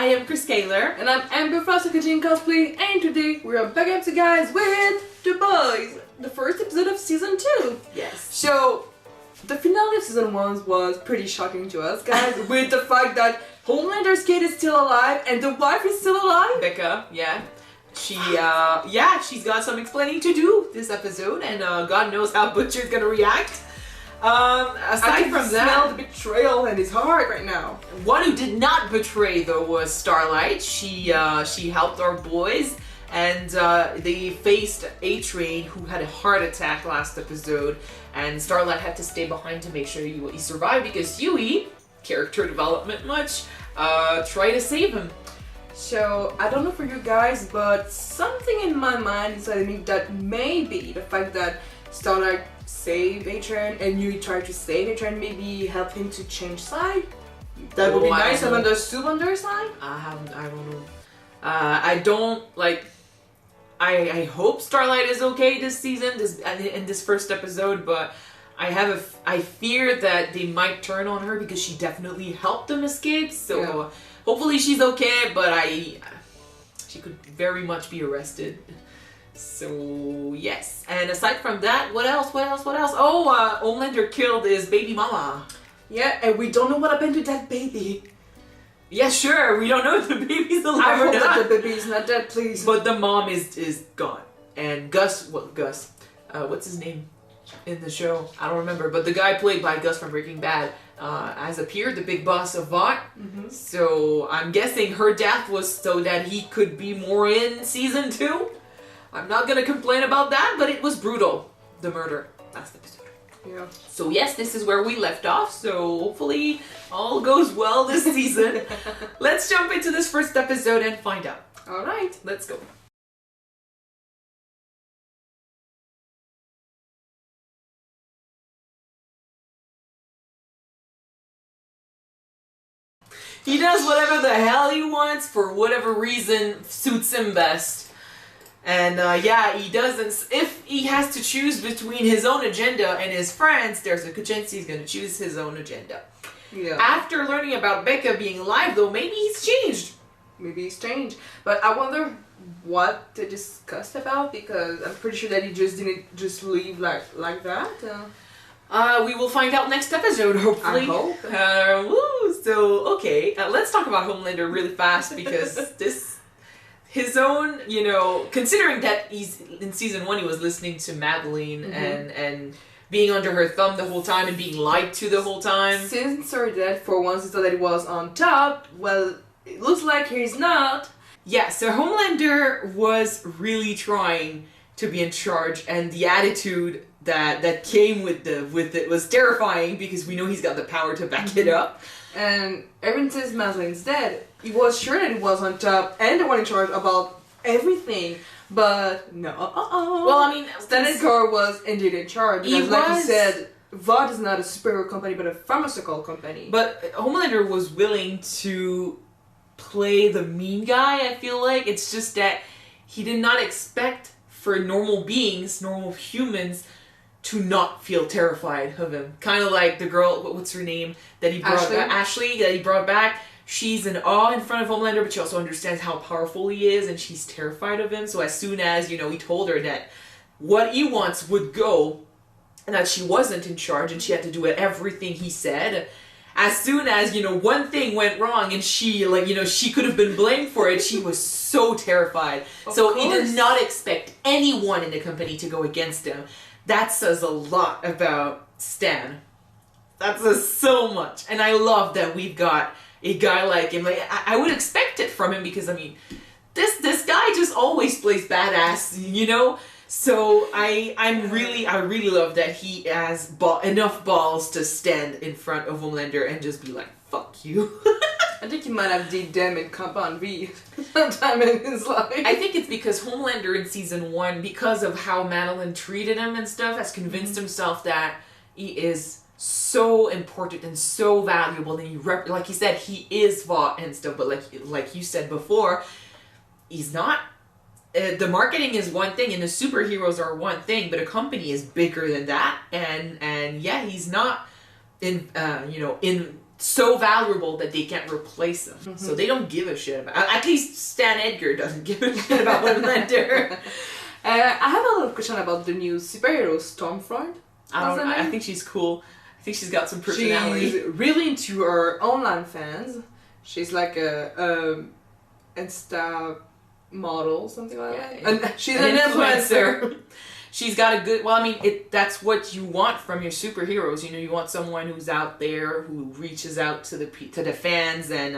I am Chris Kaler. And I'm Amber Foster Cosplay, and today we're back at you guys with The Boys, the first episode of season 2. Yes. So, the finale of season 1 was pretty shocking to us, guys, with the fact that Homelander's kid is still alive and the wife is still alive. Becca, yeah. She's got some explaining to do this episode, and God knows how Butcher's gonna react. Aside from that, smell the betrayal in his heart right now. One who did not betray though was Starlight. She helped our boys, and they faced A-Train, who had a heart attack last episode, and Starlight had to stay behind to make sure he survived because Hughie, character development much, tried to save him. So, I don't know for you guys, but something in my mind is telling me that maybe the fact that Starlight saved A-Train and you tried to save A-Train maybe help him to change side? That would be nice. Have understood on their side? I don't know. I don't like. I hope Starlight is okay this season, in this first episode, but I fear that they might turn on her because she definitely helped them escape. So yeah. Hopefully she's okay, but she could very much be arrested. So yes, and aside from that, what else? Oh, Homelander killed his baby mama. Yeah, and we don't know what happened to that baby. Yeah, sure, we don't know if the baby's alive I or hope not. that the baby is not dead, please. But the mom is gone, and Gus, what's his name in the show? I don't remember, but the guy played by Gus from Breaking Bad has appeared, the big boss of Vaught. Mm-hmm. So I'm guessing her death was so that he could be more in season 2. I'm not gonna complain about that, but it was brutal, the murder last episode. Yeah. So yes, this is where we left off, so hopefully all goes well this season. Let's jump into this first episode and find out. Alright, let's go. He does whatever the hell he wants for whatever reason suits him best. And he doesn't. If he has to choose between his own agenda and his friends, there's a good chance he's going to choose his own agenda. Yeah. After learning about Becca being alive, though, maybe he's changed. But I wonder what they discussed about, because I'm pretty sure that he just didn't just leave like that. We will find out next episode, hopefully. I hope. So, okay, let's talk about Homelander really fast, because his own, considering that he's in season 1, he was listening to Madeline and being under her thumb the whole time and being lied to the whole time. Since her death, for once, he thought that he was on top. Well, it looks like he's not. Yeah, so Homelander was really trying to be in charge, and the attitude that came with it was terrifying, because we know he's got the power to back it up. And ever since Madeline's dead, he was sure that he was on top and the one in charge about everything. But no. Well, I mean, Staniscar was indeed in charge. Because like you said, Vaught is not a superhero company, but a pharmaceutical company. But Homelander was willing to play the mean guy, I feel like. It's just that he did not expect for normal beings, normal humans, to not feel terrified of him. Kind of like the girl, what's her name, that he brought back, Ashley, that he brought back. She's in awe in front of Homelander, but she also understands how powerful he is, and she's terrified of him. So as soon as, he told her that what he wants would go, and that she wasn't in charge, and she had to do everything he said, as soon as, one thing went wrong, and she, she could have been blamed for it, she was so terrified. So he did not expect anyone in the company to go against him. That says a lot about Stan. That says so much. And I love that we've got a guy like him. Like, I would expect it from him, because, this guy just always plays badass, So I really love that he has enough balls to stand in front of Homelander and just be like, fuck you. I think he might have did them in Compound V sometime in his life. I think it's because Homelander in season 1, because of how Madeline treated him and stuff, has convinced himself that he is so important and so valuable, and like he said, he is Vaught and stuff, but like you said before, he's not. The marketing is one thing, and the superheroes are one thing, but a company is bigger than that, and yeah, he's not in so valuable that they can't replace him. Mm-hmm. So they don't give a shit about. At least Stan Edgar doesn't give a shit about Homelander. I have a little question about the new superhero Stormfront. I think she's cool. I think she's got some personality. She's really into her online fans. She's like a Insta model, something like that. And she's an influencer. She's got a good. Well, I mean, that's what you want from your superheroes. You know, you want someone who's out there who reaches out to the fans and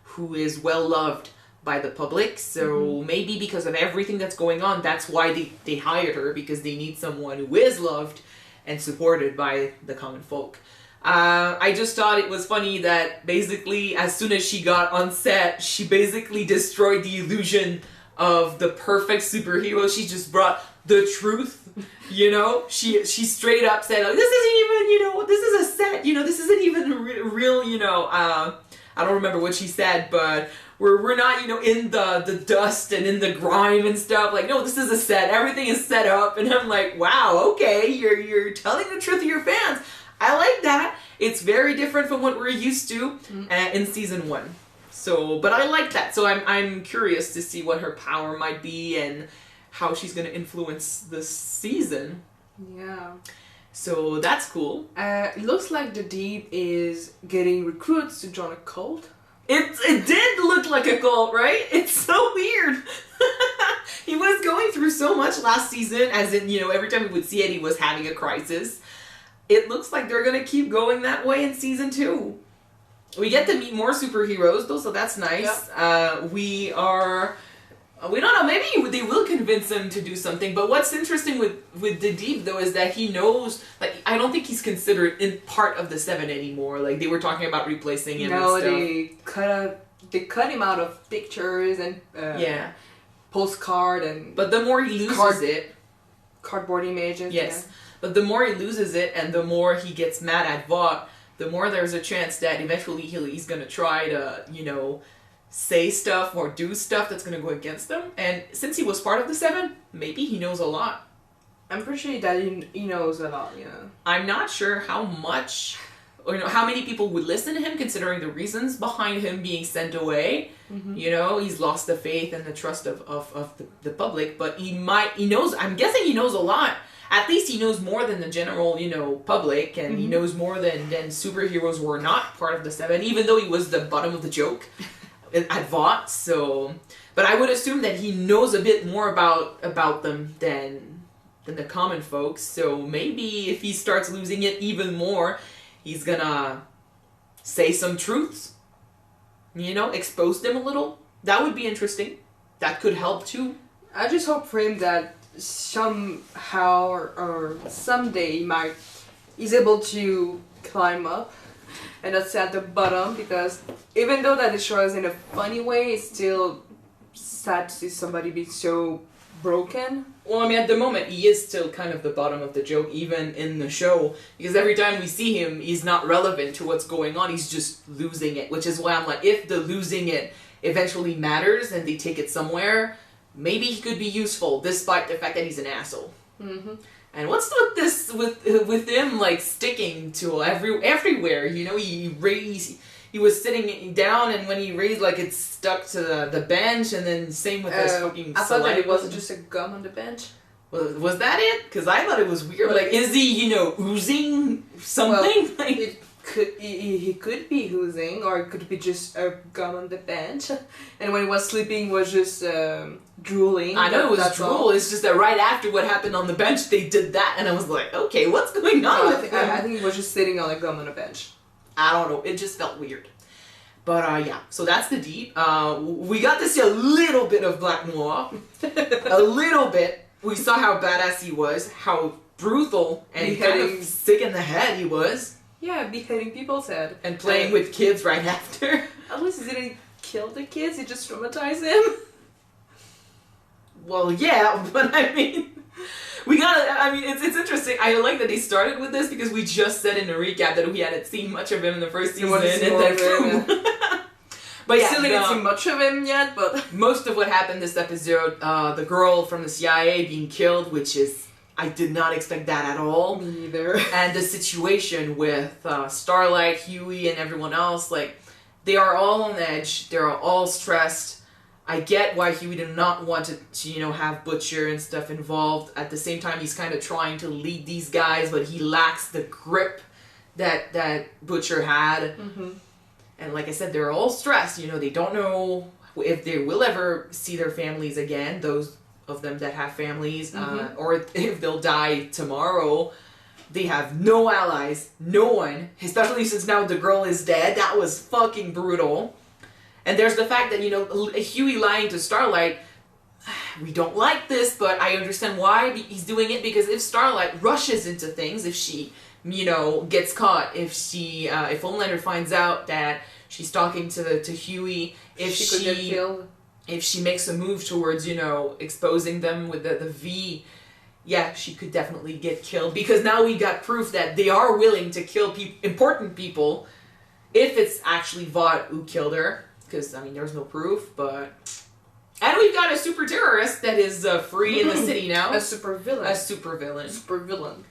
who is well loved by the public. So maybe because of everything that's going on, that's why they hired her, because they need someone who is loved and supported by the common folk. I just thought it was funny that basically as soon as she got on set, she basically destroyed the illusion of the perfect superhero. She just brought the truth, you know? She straight up said, like, this isn't even, you know, this is a set, you know, this isn't even real, you know, I don't remember what she said, but we're not, you know, in the dust and in the grime and stuff. Like, no, this is a set. Everything is set up. And I'm like, wow, okay, you're telling the truth to your fans. I like that. It's very different from what we're used to in season 1. So, but I like that. So I'm curious to see what her power might be and how she's going to influence this season. Yeah. So that's cool. It looks like the Deep is getting recruits to join a cult. It did look like a cult, right? It's so weird. He was going through so much last season, as in, you know, every time we would see it, he was having a crisis. It looks like they're going to keep going that way in season 2. We get to meet more superheroes, though, so that's nice. Yep. We don't know, maybe they will convince him to do something, but what's interesting with the Deep, though, is that he knows, like, I don't think he's considered in part of the 7 anymore. Like, they were talking about replacing him and stuff. they cut him out of pictures and postcard and... But the more he loses it... Cardboard images. Yes. Yeah. But the more he loses it and the more he gets mad at Vaught, the more there's a chance that eventually he's going to try to, you know, say stuff or do stuff that's going to go against them. And since he was part of the 7, maybe he knows a lot. I'm pretty sure that he knows a lot, yeah. I'm not sure how much, or, you know, how many people would listen to him considering the reasons behind him being sent away. Mm-hmm. You know, he's lost the faith and the trust of the public, but he knows, I'm guessing he knows a lot. At least he knows more than the general, you know, public, and he knows more than superheroes who are not part of the 7, even though he was the bottom of the joke at Vaught. So, but I would assume that he knows a bit more about them than the common folks. So maybe if he starts losing it even more, he's gonna say some truths. You know, expose them a little. That would be interesting. That could help too. I just hope for him that somehow or someday he's able to climb up and not stay at the bottom, because even though that it shows in a funny way, it's still sad to see somebody be so broken. Well, I mean, at the moment, he is still kind of the bottom of the joke, even in the show, because every time we see him, he's not relevant to what's going on, he's just losing it, which is why I'm like, if the losing it eventually matters and they take it somewhere, maybe he could be useful, despite the fact that he's an asshole. Mm-hmm. And what's with this, with him, like, sticking to everywhere, you know, he was sitting down, and when he raised, like, it stuck to the bench, and then same with this fucking I thought that it wasn't just a gum on the bench. Was that it? Because I thought it was weird. Like, is he, you know, oozing something? Well, he could be oozing, or it could be just a gum on the bench. And when he was sleeping, he was just drooling. I know it was drool. All. It's just that right after what happened on the bench, they did that, and I was like, okay, what's going on with him? I think he was just sitting on a gum on a bench. I don't know. It just felt weird. But, yeah. So that's the Deep. We got to see a little bit of Black Noir. A little bit. We saw how badass he was, how brutal and kind of sick in the head he was. Yeah, beheading people's head. And playing with kids right after. At least he didn't kill the kids, he just traumatized him. Well, yeah, but I mean... it's interesting. I like that they started with this because we just said in the recap that we hadn't seen much of him in the first season. But yeah, still didn't see much of him yet, but... Most of what happened this episode, the girl from the C.I.A. being killed, which is I did not expect that at all. Me neither. And the situation with Starlight, Hughie, and everyone else, like, they are all on edge. They're all stressed. I get why Hughie did not want to you know, have Butcher and stuff involved. At the same time, he's kind of trying to lead these guys, but he lacks the grip that Butcher had. Mm-hmm. And like I said, they're all stressed. You know, they don't know if they will ever see their families again, those of them that have families, or if they'll die tomorrow. They have no allies, no one, especially since now the girl is dead. That was fucking brutal. And there's the fact that, you know, Hughie lying to Starlight, we don't like this, but I understand why he's doing it, because if Starlight rushes into things, if she, you know, gets caught, if Homelander finds out that she's talking to Hughie, if she could get killed. If she makes a move towards, you know, exposing them with the V, yeah, she could definitely get killed. Because now we got proof that they are willing to kill important people if it's actually Vaught who killed her. Because, I mean, there's no proof, but... And we've got a super terrorist that is free in the city now. A super villain. A super villain. Super villain.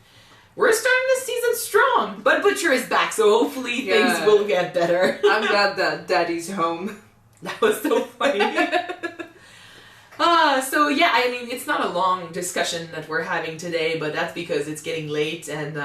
We're starting this season strong. But Butcher is back, so hopefully things will get better. I'm glad that Daddy's home. That was so funny. So yeah, I mean, it's not a long discussion that we're having today, but that's because it's getting late and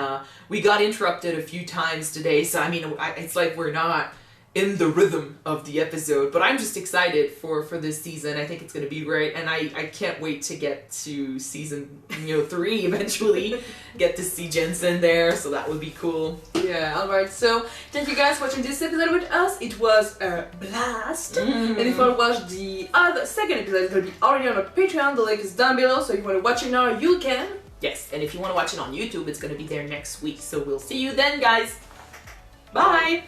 we got interrupted a few times today. So I mean, it's like we're not in the rhythm of the episode, but I'm just excited for this season. I think it's going to be great, and I can't wait to get to season 3 eventually. Get to see Jensen there, so that would be cool. Yeah, alright, so thank you guys for watching this episode with us. It was a blast. And if you want to watch the second episode, it's going to be already on our Patreon. The link is down below, so if you want to watch it now, you can. Yes, and if you want to watch it on YouTube, it's going to be there next week. So we'll see you then, guys. Bye!